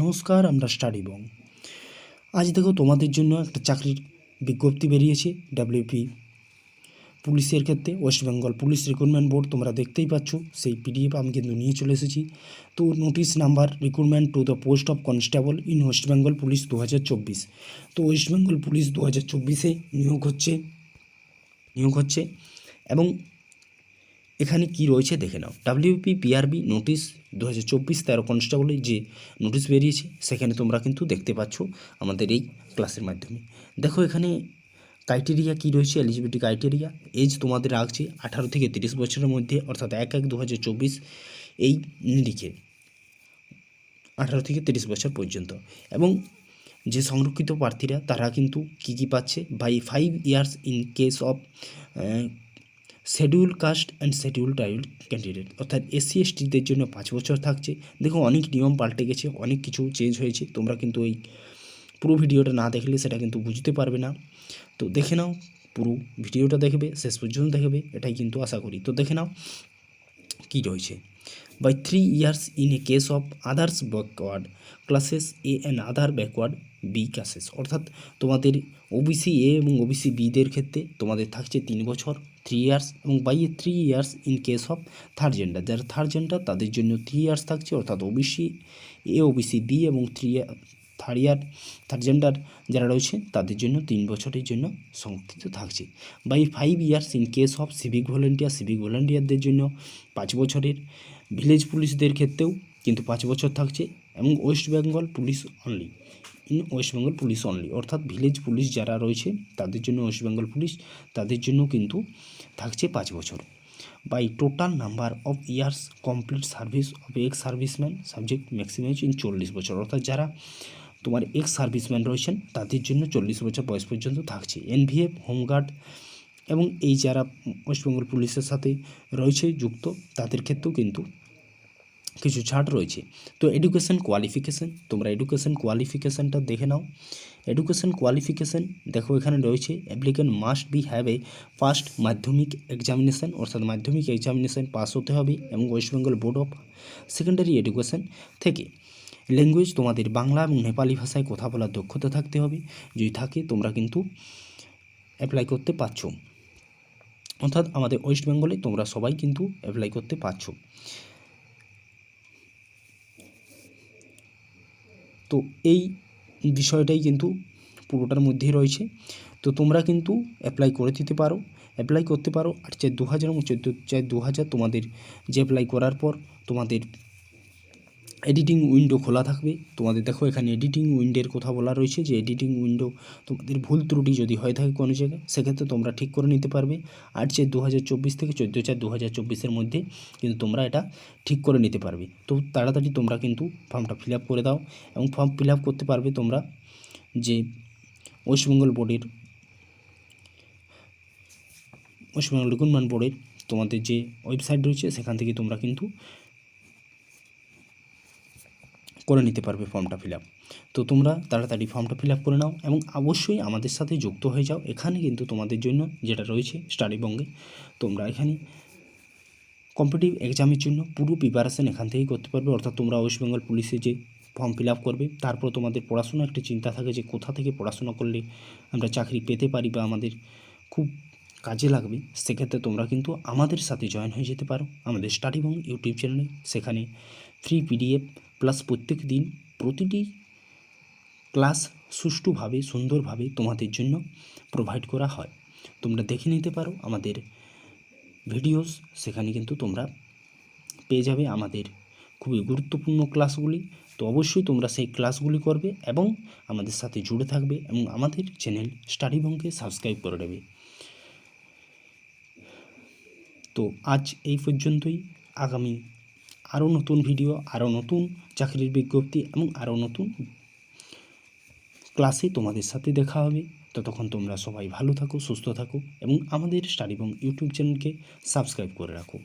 নমস্কার, আমরা স্টাডি বং। আজ দেখো তোমাদের জন্য একটা চাকরির বিজ্ঞপ্তি বেরিয়েছে ডাব্লিউপি পুলিশের ক্ষেত্রে। West Bengal police recruitment board তোমরা দেখতেই পাচ্ছ, সেই পিডিএফ আমি কিন্তু নিয়ে চলে এসেছি। তো notice number recruitment to the post of constable in West Bengal police 2024। তো ওয়েস্ট বেঙ্গল পুলিশ 2024-এ নিয়োগ হচ্ছে এবং এখানে কি রয়েছে দেখে নাও। ডাব্লিউপি পিআরবি নোটিশ 2024 13 কনস্টেবলের যে নোটিশ বেরিয়েছে সেখানে তোমরা কিন্তু দেখতে পাচ্ছ আমাদের এই ক্লাসের মাধ্যমে। দেখো এখানে ক্রাইটেরিয়া কি রয়েছে, এলিজিবিলিটি ক্রাইটেরিয়া। এজ তোমাদের রাখছে 18 থেকে 30 বছরের মধ্যে, অর্থাৎ 1/1/2024 এই নিরিখে 18 থেকে 30 বছর পর্যন্ত। এবং যে সংরক্ষিত প্রার্থীরা তারা কিন্তু কী পাচ্ছে, by 5 years in case of schedule caste and schedule tribe candidate, অর্থাৎ এসসি এসটিদের জন্য 5 বছর থাকছে। দেখো অনেক নিয়ম পাল্টে গেছে, অনেক কিছু চেঞ্জ হয়েছে, তোমরা কিন্তু এই পুরো ভিডিওটা না দেখলে সেটা কিন্তু বুঝতে পারবে না। তো দেখে নাও, পুরো ভিডিওটা দেখবে, শেষ পর্যন্ত দেখবে, এটাই কিন্তু আশা করি। তো দেখে নাও কী রয়েছে। By 3 years in a case of others backward classes A and other backward B classes, অর্থাৎ তোমাদের ওবিসি এ এবং ওবিসি বিদের ক্ষেত্রে তোমাদের থাকছে 3 বছর 3 ইয়ার্স, এবং by 3 years in case of third gender, যারা থার্ড জেন্ডার তাদের জন্য 3 ইয়ার্স থাকছে, অর্থাৎ ওবিসি এ ওবিসি বি এবং থার্ড জেন্ডার যারা রয়েছে তাদের জন্য 3 বছরের জন্য সংরক্ষিত থাকছে। By 5 years in case of civic ভলেন্টিয়ারদের জন্য 5 বছরের, ভিলেজ পুলিশদের ক্ষেত্রেও কিন্তু 5 বছর থাকছে, এবং ওয়েস্ট বেঙ্গল পুলিশ অনলি অর্থাৎ ভিলেজ পুলিশ যারা রয়েছে তাদের জন্য, ওয়েস্ট বেঙ্গল পুলিশ তাদের জন্য কিন্তু থাকছে 5 বছর। By total number of years complete service of ex serviceman subject maximum in 40 বছর, অর্থাৎ যারা তোমার এক্স সার্ভিসম্যান রয়েছেন তাদের জন্য 40 বছর বয়স পর্যন্ত থাকছে। এনভিএফ, হোমগার্ড এবং এই যারা ওয়েস্ট বেঙ্গল পুলিশের সাথে রয়েছে যুক্ত তাদের ক্ষেত্রেও কিন্তু কিছু ছাড় রয়েছে। তো এডুকেশন কোয়ালিফিকেশান, তোমরা এডুকেশন কোয়ালিফিকেশানটা দেখে নাও। এডুকেশন কোয়ালিফিকেশান দেখো এখানে রয়েছে, applicant must be have a first মাধ্যমিক এক্সামিনেশান, অর্থাৎ মাধ্যমিক এক্সামিনেশান পাস হতে হবে, এবং West Bengal board of secondary education থেকে ল্যাঙ্গুয়েজ তোমাদের বাংলা এবং নেপালি ভাষায় কথা বলার দক্ষতা থাকতে হবে। যদি থাকে তোমরা কিন্তু অ্যাপ্লাই করতে পারছো, অর্থাৎ আমাদের ওয়েস্ট বেঙ্গলে তোমরা সবাই কিন্তু অ্যাপ্লাই করতে পারছো। তো এই বিষয়টাই কিন্তু পুরোটার মধ্যেই রয়েছে। তো তোমরা কিন্তু অ্যাপ্লাই করতে পারো। আর 4/2000 এবং 4/2000 তোমাদের যে অ্যাপ্লাই করার পর তোমাদের এডিটিং উইন্ডো খোলা থাকবে। তোমাদের দেখো এখানে এডিটিং উইন্ডোর কথা বলা রয়েছে, যে এডিটিং উইন্ডো তোমাদের ভুল ত্রুটি যদি হয়ে থাকে কোনো জায়গায় সেক্ষেত্রে তোমরা ঠিক করে নিতে পারবে। 8/2024 থেকে 14/4/2024 মধ্যে কিন্তু তোমরা এটা ঠিক করে নিতে পারবে। তো তাড়াতাড়ি তোমরা কিন্তু ফর্মটা ফিল আপ করে দাও, এবং ফর্ম ফিল আপ করতে পারবে তোমরা যে ওয়েস্ট বেঙ্গল রিক্রুটমেন্ট বোর্ডের তোমাদের যে ওয়েবসাইট রয়েছে সেখান থেকে তোমরা কিন্তু করে নিতে পারবে ফর্মটা ফিল আপ। তো তোমরা তাড়াতাড়ি ফর্মটা ফিল আপ করে নাও, এবং অবশ্যই আমাদের সাথে যুক্ত হয়ে যাও। এখানে কিন্তু তোমাদের জন্য যেটা রয়েছে স্টাডি বঙ্গে, তোমরা এখানে কম্পিটিটিভ এক্সামের জন্য পুরো প্রিপারেশান এখান থেকেই করতে পারবে। অর্থাৎ তোমরা ওয়েস্ট বেঙ্গল পুলিশে যে ফর্ম ফিল আপ করবে, তারপর তোমাদের পড়াশোনার একটা চিন্তা থাকে যে কোথা থেকে পড়াশোনা করলে আমরা চাকরি পেতে পারি বা আমাদের খুব কাজে লাগবে, সেক্ষেত্রে তোমরা কিন্তু আমাদের সাথে জয়েন হয়ে যেতে পারো আমাদের স্টাডি বং ইউটিউব চ্যানেলে। সেখানে ফ্রি পিডিএফ প্লাস প্রত্যেক দিন প্রতিটি ক্লাস সুষ্ঠুভাবে সুন্দরভাবে তোমাদের জন্য প্রোভাইড করা হয়। তোমরা দেখে নিতে পারো আমাদের ভিডিওস, সেখানে কিন্তু তোমরা পেয়ে যাবে আমাদের খুবই গুরুত্বপূর্ণ ক্লাসগুলি। তো অবশ্যই তোমরা সেই ক্লাসগুলি করবে এবং আমাদের সাথে জুড়ে থাকবে, এবং আমাদের চ্যানেল স্টাডি বংকে সাবস্ক্রাইব করে দেবে। তো আজ এই পর্যন্তই। আগামী আরও নতুন ভিডিও, আরও নতুন চাকরির বিজ্ঞপ্তি এবং আরও নতুন ক্লাসে তোমাদের সাথে দেখা হবে। ততক্ষণ তোমরা সবাই ভালো থাকো, সুস্থ থাকো, এবং আমাদের স্টাডি বং ইউটিউব চ্যানেলকে সাবস্ক্রাইব করে রাখো।